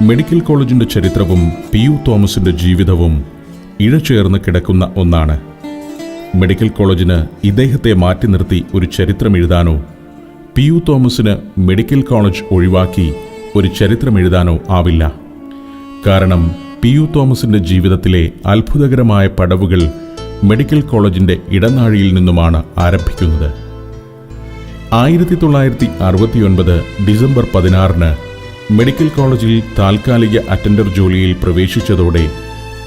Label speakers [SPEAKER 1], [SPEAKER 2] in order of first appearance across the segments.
[SPEAKER 1] Medical കോളേജിന്റെ ചരിത്രവും P U തോമസിന്റെ ജീവിതവും ഇഴചേർന്ന് കിടക്കുന്ന ഒന്നാണ്. മെഡിക്കൽ കോളേജിന് ഇദ്ദേഹത്തെ മാറ്റി നിർത്തി ഒരു ചരിത്രം എഴുതാനോ പി യു തോമസിന് മെഡിക്കൽ കോളേജ് ഒഴിവാക്കി ഒരു ചരിത്രം എഴുതാനോ ആവില്ല. കാരണം പി യു തോമസിന്റെ ജീവിതത്തിലെ അത്ഭുതകരമായ പടവുകൾ മെഡിക്കൽ കോളേജിന്റെ ഇടനാഴിയിൽ നിന്നുമാണ് ആരംഭിക്കുന്നത്. 1969 ഡിസംബർ 16 മെഡിക്കൽ കോളേജിൽ താൽക്കാലിക അറ്റൻഡർ ജോലിയിൽ പ്രവേശിച്ചതോടെ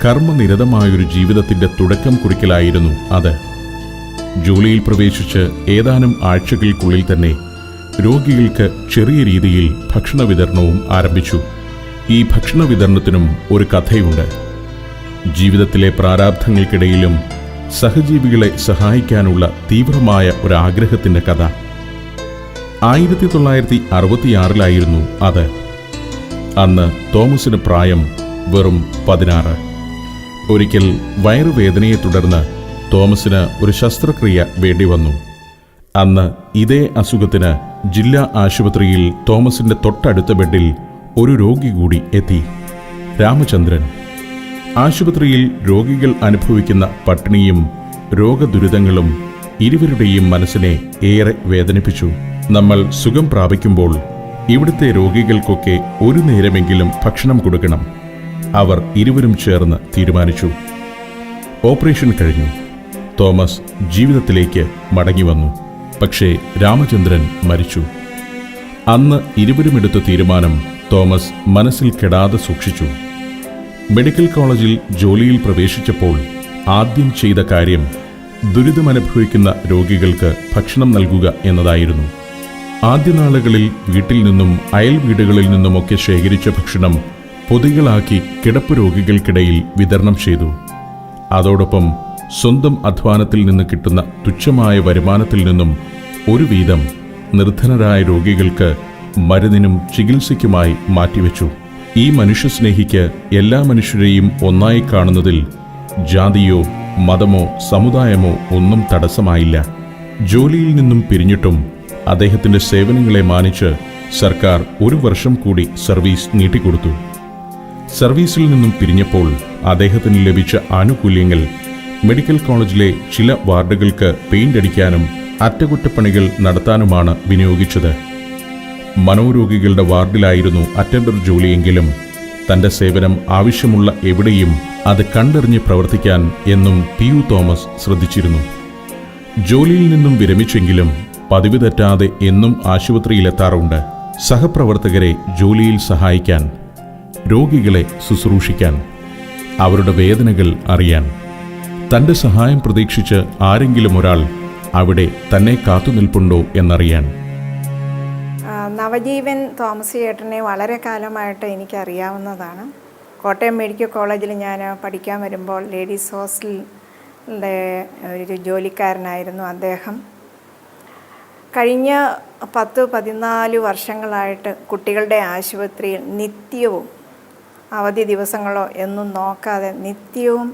[SPEAKER 1] കർമ്മനിരതമായൊരു ജീവിതത്തിന്റെ തുടക്കം കുറിക്കലായിരുന്നു അത്. ജോലിയിൽ പ്രവേശിച്ച് ഏതാനും ആഴ്ചകൾക്കുള്ളിൽ തന്നെ രോഗികൾക്ക് ചെറിയ രീതിയിൽ ഭക്ഷണ വിതരണവും ആരംഭിച്ചു. ഈ ഭക്ഷണ വിതരണത്തിനും ഒരു കഥയുണ്ട്. ജീവിതത്തിലെ പ്രാരാബ്ധങ്ങൾക്കിടയിലും സഹജീവികളെ സഹായിക്കാനുള്ള തീവ്രമായ ഒരാഗ്രഹത്തിന്റെ കഥ. 1966 അത്. അന്ന് തോമസിന് പ്രായം വെറും 16. ഒരിക്കൽ വയറുവേദനയെ തുടർന്ന് തോമസിന് ഒരു ശസ്ത്രക്രിയ വേണ്ടി വന്നു. അന്ന് ഇതേ അസുഖത്തിന് ജില്ലാ ആശുപത്രിയിൽ തോമസിന്റെ തൊട്ടടുത്ത ബെഡിൽ ഒരു രോഗി കൂടി എത്തി, രാമചന്ദ്രൻ. ആശുപത്രിയിൽ രോഗികൾ അനുഭവിക്കുന്ന പട്ടിണിയും രോഗദുരിതങ്ങളും ഇരുവരുടെയും മനസ്സിനെ ഏറെ വേദനിപ്പിച്ചു. നമ്മൾ സുഖം പ്രാപിക്കുമ്പോൾ ഇവിടുത്തെ രോഗികൾക്കൊക്കെ ഒരു നേരമെങ്കിലും ഭക്ഷണം കൊടുക്കണം, അവർ ഇരുവരും ചേർന്ന് തീരുമാനിച്ചു. ഓപ്പറേഷൻ കഴിഞ്ഞു. തോമസ് ജീവിതത്തിലേക്ക് മടങ്ങി വന്നു. പക്ഷേ രാമചന്ദ്രൻ മരിച്ചു. അന്ന് ഇരുവരുമെടുത്ത തീരുമാനം തോമസ് മനസ്സിൽ കെടാതെ സൂക്ഷിച്ചു. മെഡിക്കൽ കോളേജിൽ ജോലിയിൽ പ്രവേശിച്ചപ്പോൾ ആദ്യം ചെയ്ത കാര്യം ദുരിതമനുഭവിക്കുന്ന രോഗികൾക്ക് ഭക്ഷണം നൽകുക എന്നതായിരുന്നു. ആദ്യ നാളുകളിൽ വീട്ടിൽ നിന്നും അയൽ വീടുകളിൽ നിന്നുമൊക്കെ ശേഖരിച്ച ഭക്ഷണം പൊതികളാക്കി കിടപ്പ് രോഗികൾക്കിടയിൽ വിതരണം ചെയ്തു. അതോടൊപ്പം സ്വന്തം അധ്വാനത്തിൽ നിന്ന് കിട്ടുന്ന തുച്ഛമായ വരുമാനത്തിൽ നിന്നും ഒരു വീതം നിർധനരായ രോഗികൾക്ക് മരുന്നിനും ചികിത്സയ്ക്കുമായി മാറ്റിവെച്ചു. ഈ മനുഷ്യസ്നേഹിക്ക് എല്ലാ മനുഷ്യരെയും ഒന്നായി കാണുന്നതിൽ ജാതിയോ മതമോ സമുദായമോ ഒന്നും തടസ്സമായില്ല. ജോലിയിൽ നിന്നും പിരിഞ്ഞിട്ടും അദ്ദേഹത്തിന്റെ സേവനങ്ങളെ മാനിച്ച് സർക്കാർ 1 വർഷം കൂടി സർവീസ് നീട്ടിക്കൊടുത്തു. സർവീസിൽ നിന്നും പിരിഞ്ഞപ്പോൾ അദ്ദേഹത്തിന് ലഭിച്ച ആനുകൂല്യങ്ങൾ മെഡിക്കൽ കോളേജിലെ ചില വാർഡുകൾക്ക് പെയിന്റ് അടിക്കാനും അറ്റകുറ്റപ്പണികൾ നടത്താനുമാണ് വിനിയോഗിച്ചത്. മനോരോഗികളുടെ വാർഡിലായിരുന്നു അറ്റൻഡർ ജോലിയെങ്കിലും തന്റെ സേവനം ആവശ്യമുള്ള എവിടെയും അത് കണ്ടറിഞ്ഞ് പ്രവർത്തിക്കാൻ എന്നും പി യു തോമസ് ശ്രദ്ധിച്ചിരുന്നു. ജോലിയിൽ നിന്നും വിരമിച്ചെങ്കിലും പതിവ് തെറ്റാതെ എന്നും ആശുപത്രിയിലെത്താറുണ്ട്. സഹപ്രവർത്തകരെ ജോലിയിൽ സഹായിക്കാൻ, രോഗികളെ ശുശ്രൂഷിക്കാൻ, അവരുടെ വേദനകൾ അറിയാൻ, തന്റെ സഹായം പ്രതീക്ഷിച്ച് ആരെങ്കിലും ഒരാൾ അവിടെ തന്നെ കാത്തുനിൽപ്പുണ്ടോ എന്നറിയാൻ.
[SPEAKER 2] നവജീവൻ തോമസ് ചേട്ടനെ വളരെ കാലമായിട്ട് എനിക്കറിയാവുന്നതാണ്. കോട്ടയം മെഡിക്കൽ കോളേജിൽ ഞാൻ പഠിക്കാൻ വരുമ്പോൾ ലേഡീസ് ഹോസ്റ്റലിൻ്റെ ഒരു ജോലിക്കാരനായിരുന്നു അദ്ദേഹം. കഴിഞ്ഞ 10-14 വർഷങ്ങളായിട്ട് കുട്ടികളുടെ ആശുപത്രിയിൽ നിത്യവും അവധി ദിവസങ്ങളോ എന്നും നോക്കാതെ നിത്യവും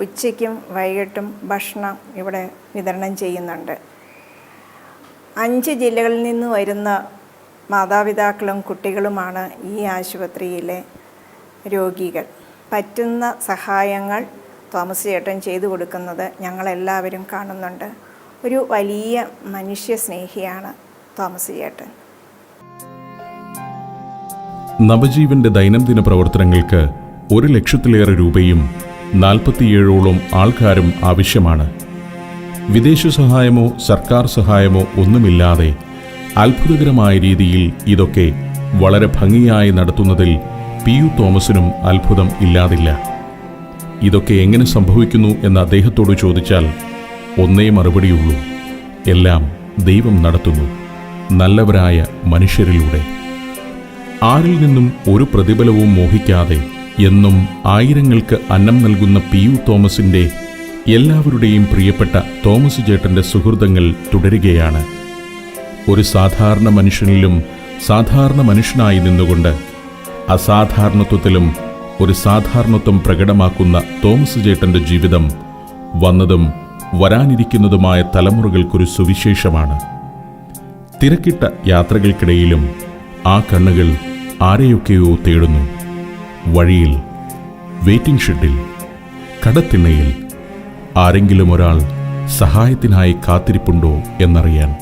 [SPEAKER 2] ഉച്ചയ്ക്കും വൈകിട്ടും ഭക്ഷണം ഇവിടെ വിതരണം ചെയ്യുന്നുണ്ട്. 5 ജില്ലകളിൽ നിന്ന് വരുന്ന മാതാപിതാക്കളും കുട്ടികളുമാണ് ഈ ആശുപത്രിയിലെ രോഗികൾ. പറ്റുന്ന സഹായങ്ങൾ തോമസ് ചേട്ടൻ ചെയ്തു കൊടുക്കുന്നത് ഞങ്ങളെല്ലാവരും കാണുന്നുണ്ട്. ഒരു വലിയ മനുഷ്യ സ്നേഹിയാണ് തോമസ് ചേട്ടൻ.
[SPEAKER 1] നവജീവന്റെ ദൈനംദിന പ്രവർത്തനങ്ങൾക്ക് 1 ലക്ഷത്തിലേറെ രൂപയും 47ഓളം ആൾക്കാരും ആവശ്യമാണ്. വിദേശ സഹായമോ സർക്കാർ സഹായമോ ഒന്നുമില്ലാതെ അത്ഭുതകരമായ രീതിയിൽ ഇതൊക്കെ വളരെ ഭംഗിയായി നടത്തുന്നതിൽ പി യു തോമസിനും അത്ഭുതം ഇല്ലാതില്ല. ഇതൊക്കെ എങ്ങനെ സംഭവിക്കുന്നു എന്ന് അദ്ദേഹത്തോട് ചോദിച്ചാൽ ഒന്നേ മറുപടിയുള്ളൂ: എല്ലാം ദൈവം നടത്തുന്നു, നല്ലവരായ മനുഷ്യരിലൂടെ. ആരിൽ നിന്നും ഒരു പ്രതിഫലവും മോഹിക്കാതെ എന്നും ആയിരങ്ങൾക്ക് അന്നം നൽകുന്ന പി യു തോമസിന്റെ എല്ലാവരുടെയും പ്രിയപ്പെട്ട തോമസ് ചേട്ടന്റെ സുഹൃതങ്ങൾ തുടരുകയാണ്. ഒരു സാധാരണ മനുഷ്യനിലും സാധാരണ മനുഷ്യനായി നിന്നുകൊണ്ട് അസാധാരണത്വത്തിലും ഒരു സാധാരണത്വം പ്രകടമാക്കുന്ന തോമസ് ചേട്ടന്റെ ജീവിതം വന്നതും വരാനിരിക്കുന്നതുമായ തലമുറകൾക്കൊരു സുവിശേഷമാണ്. തിരക്കിട്ട യാത്രകൾക്കിടയിലും ആ കണ്ണുകൾ ആരെയൊക്കെയോ തേടുന്നു. വഴിയിൽ, വെയിറ്റിംഗ് ഷെഡിൽ, കടത്തിണ്ണയിൽ ആരെങ്കിലും ഒരാൾ സഹായത്തിനായി കാത്തിരിപ്പുണ്ടോ എന്നറിയാൻ.